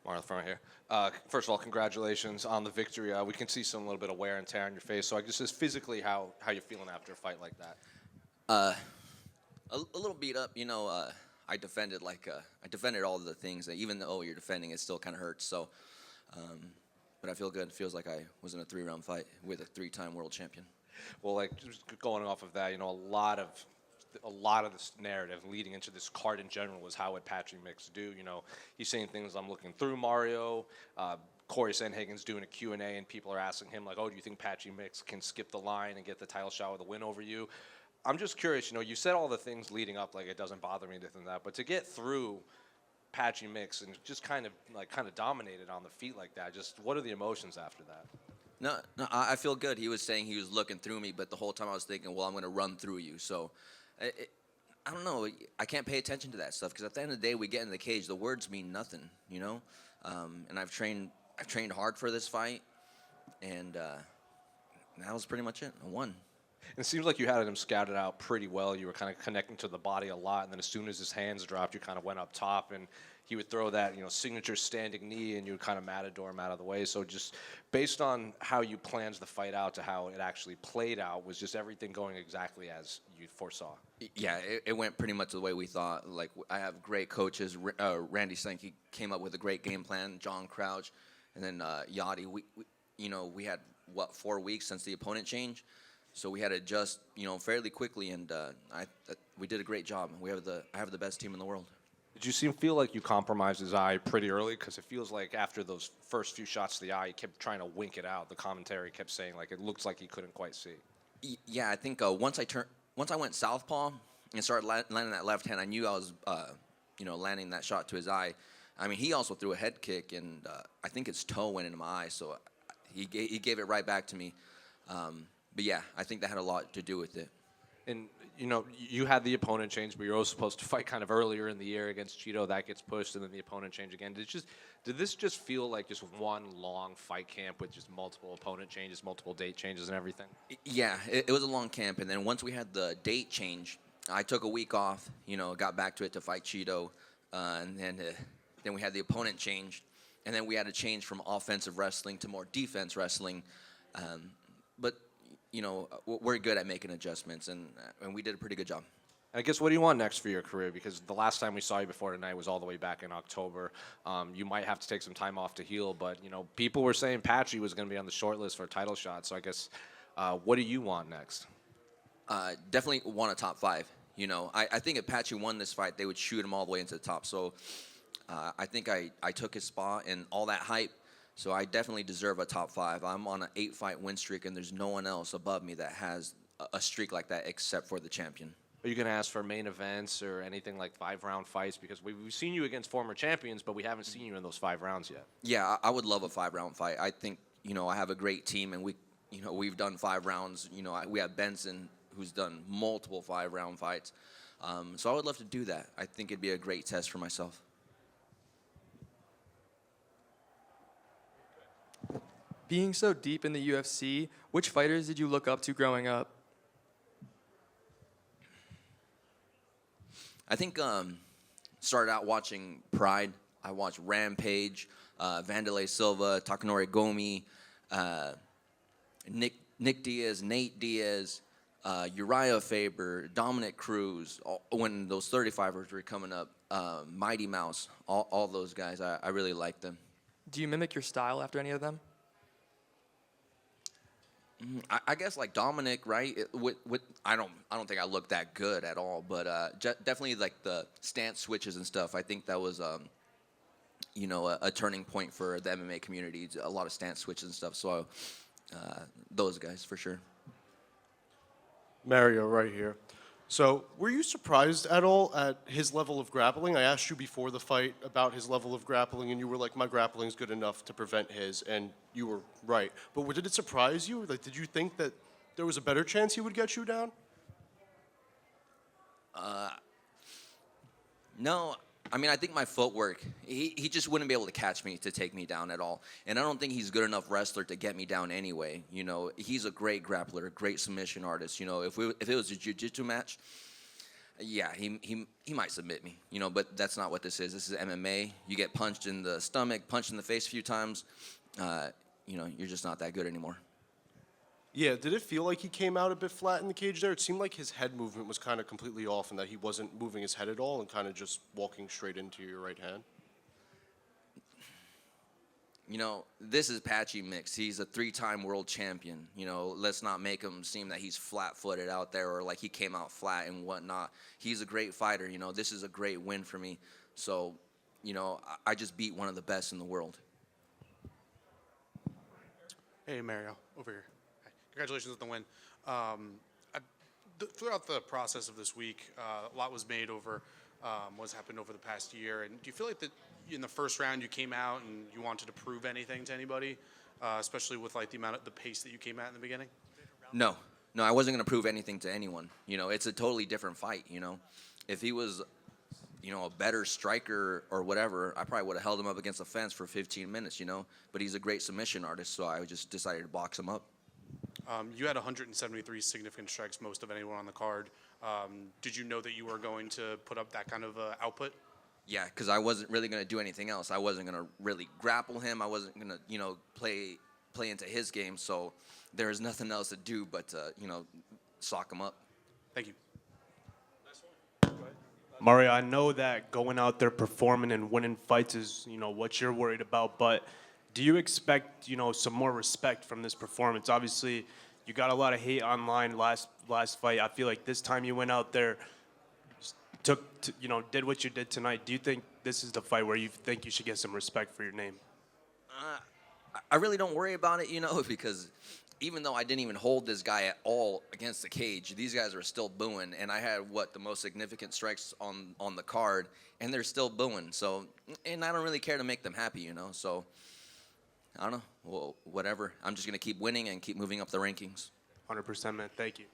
More on the front here. First of all, congratulations on the victory. We can see some little bit of wear and tear on your face. So I guess just physically, how you feeling after a fight like that? Uh, a little beat up, I defended I defended all of the things. That even though you're defending, it still kind of hurts. So, but I feel good. It feels like I was in a 3-round fight with a 3-time world champion. Well, like just going off of that, a lot of this narrative leading into this card in general was how would Patchy Mix do. He's saying things I'm looking through Mario. Corey Sandhagen's doing a Q&A, and people are asking him, like, oh, do you think Patchy Mix can skip the line and get the title shot with a win over you? I'm just curious, you said all the things leading up, like it doesn't bother me, this and that, but to get through Patchy Mix and just kind of dominated on the feet like that, just what are the emotions after that? No, I feel good. He was saying he was looking through me, but the whole time I was thinking, well, I'm going to run through you. So, I don't know. I can't pay attention to that stuff because at the end of the day, we get in the cage. The words mean nothing, And I've trained hard for this fight, and that was pretty much it. I won. It seems like you had him scouted out pretty well. You were kind of connecting to the body a lot, and then as soon as his hands dropped, you kind of went up top, and he would throw that, signature standing knee, and you would kind of matador him out of the way. So just based on how you planned the fight out to how it actually played out, was just everything going exactly as you foresaw? Yeah, it went pretty much the way we thought. Like, I have great coaches. Randy Sankey came up with a great game plan. John Crouch, and then Yachty. We had 4 weeks since the opponent change. So we had to adjust, fairly quickly, and we did a great job. I have the best team in the world. Did you feel like you compromised his eye pretty early? Because it feels like after those first few shots to the eye, he kept trying to wink it out. The commentary kept saying like it looks like he couldn't quite see. Yeah, I think once I went southpaw and started landing that left hand, I knew I was, landing that shot to his eye. I mean, he also threw a head kick, and I think his toe went into my eye, so he gave it right back to me. But yeah, I think that had a lot to do with it. And, you had the opponent change, but you're also supposed to fight kind of earlier in the year against Cheeto. That gets pushed, and then the opponent change again. Did this just feel like just one long fight camp with just multiple opponent changes, multiple date changes, and everything? Yeah, it was a long camp. And then once we had the date change, I took a week off, got back to it to fight Cheeto. And then we had the opponent changed. And then we had to change from offensive wrestling to more defense wrestling. But we're good at making adjustments, and we did a pretty good job. I guess, what do you want next for your career? Because the last time we saw you before tonight was all the way back in October. You might have to take some time off to heal, but, people were saying Patchy was going to be on the short list for a title shot. So I guess, what do you want next? Definitely want a top 5. I think if Patchy won this fight, they would shoot him all the way into the top. So I think I took his spot and all that hype. So I definitely deserve a top 5. I'm on an 8-fight win streak, and there's no one else above me that has a streak like that except for the champion. Are you going to ask for main events or anything like 5-round fights? Because we've seen you against former champions, but we haven't seen you in those 5 rounds yet. Yeah, I would love a 5-round fight. I think, I have a great team, and we've done 5 rounds. We have Benson, who's done multiple 5-round fights. So I would love to do that. I think it'd be a great test for myself. Being so deep in the UFC, which fighters did you look up to growing up? I think started out watching Pride. I watched Rampage, Vanderlei Silva, Takanori Gomi, Nick Diaz, Nate Diaz, Uriah Faber, Dominic Cruz. When those 35ers were coming up, Mighty Mouse, all those guys, I really liked them. Do you mimic your style after any of them? I guess like Dominic, right? I don't think I look that good at all, but definitely like the stance switches and stuff. I think that was a turning point for the MMA community. A lot of stance switches and stuff. So those guys for sure. Mario, right here. So, were you surprised at all at his level of grappling? I asked you before the fight about his level of grappling, and you were like, my grappling's good enough to prevent his, and you were right. But did it surprise you? Like, did you think that there was a better chance he would get you down? No. I mean, I think my footwork, he just wouldn't be able to catch me to take me down at all. And I don't think he's good enough wrestler to get me down anyway. He's a great grappler, a great submission artist. If it was a jiu-jitsu match, Yeah, he might submit me, but that's not what this is. This is MMA. You get punched in the stomach, punched in the face a few times. You're just not that good anymore. Yeah, did it feel like he came out a bit flat in the cage there? It seemed like his head movement was kind of completely off and that he wasn't moving his head at all and kind of just walking straight into your right hand. This is Patchy Mix. He's a 3-time world champion. Let's not make him seem that he's flat-footed out there or like he came out flat and whatnot. He's a great fighter. This is a great win for me. So, I just beat one of the best in the world. Hey, Mario, over here. Hi. Congratulations on the win. Throughout the process of this week, a lot was made over what's happened over the past year. And do you feel like that in the first round you came out and you wanted to prove anything to anybody, especially with like the pace that you came at in the beginning? No, I wasn't going to prove anything to anyone. It's a totally different fight. If he was, a better striker or whatever, I probably would have held him up against the fence for 15 minutes, But he's a great submission artist, so I just decided to box him up. You had 173 significant strikes, most of anyone on the card. Did you know that you were going to put up that kind of output? Yeah, because I wasn't really going to do anything else. I wasn't going to really grapple him. I wasn't going to, play into his game. So there was nothing else to do but, sock him up. Thank you. Mario, I know that going out there performing and winning fights is, what you're worried about, but do you expect, some more respect from this performance? Obviously, you got a lot of hate online last fight. I feel like this time you went out there, did what you did tonight. Do you think this is the fight where you think you should get some respect for your name? I really don't worry about it, because even though I didn't even hold this guy at all against the cage, these guys are still booing, and I had the most significant strikes on the card, and they're still booing. So, and I don't really care to make them happy, So, I don't know. Well, whatever. I'm just gonna keep winning and keep moving up the rankings. 100%, man. Thank you.